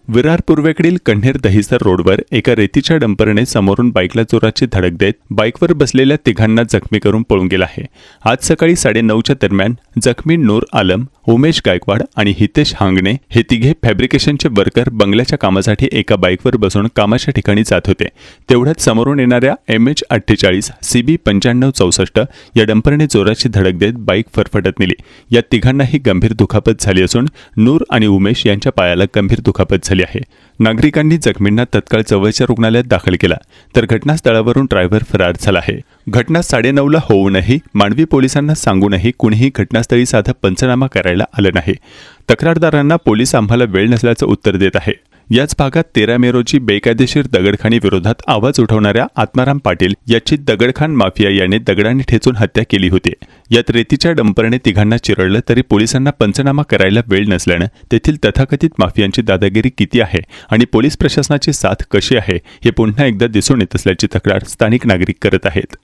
विरार पूर्वेकडील कन्हेर दहिसर रोडवर एका रेतीच्या डंपरने समोरून बाईकला जोराची धडक देत बाईकवर बसलेल्या तिघांना जखमी करून पळून गेला आहे। आज सकाळी 9:30च्या दरम्यान जखमी नूर आलम, उमेश गायकवाड आणि हितेश हांगणे हे तिघे फॅब्रिकेशनचे वर्कर बंगल्याच्या कामासाठी एका बाईकवर बसून कामाच्या ठिकाणी जात होते। तेवढ्यात समोरून येणाऱ्या MH48 CB 9564 या डंपरने जोराची धडक देत बाईक फरफटत नेली। या तिघांनाही गंभीर दुखापत झाली असून नूर आणि उमेश यांच्या पायाला गंभीर दुखापत झाली आहे। नागरिकांनी जखमींना तत्काळ जवळच्या रुग्णालयात दाखल केला, तर घटनास्थळावरून ड्रायव्हर फरार झाला आहे। घटना 9:30ला होऊनही मांडवी पोलिसांना सांगूनही कुणीही घटनास्थळी साधा पंचनामा करायला आलं नाही। तक्रारदारांना पोलीस आम्हाला वेळ नसल्याचं उत्तर देत आहे। याच भागात 13 मे रोजी बेकायदेशीर दगडखानी विरोधात आवाज उठवणाऱ्या आत्माराम पाटील याची दगडखान माफिया याने दगडांनी ठेचून हत्या केली होती। यात रेतीच्या डंपरने तिघांना चिरडलं तरी पोलिसांना पंचनामा करायला वेळ नसल्यानं तेथील तथाकथित माफियांची दादागिरी किती आहे आणि पोलीस प्रशासनाची साथ कशी आहे हे पुन्हा एकदा दिसून येत असल्याची तक्रार स्थानिक नागरिक करत आहेत।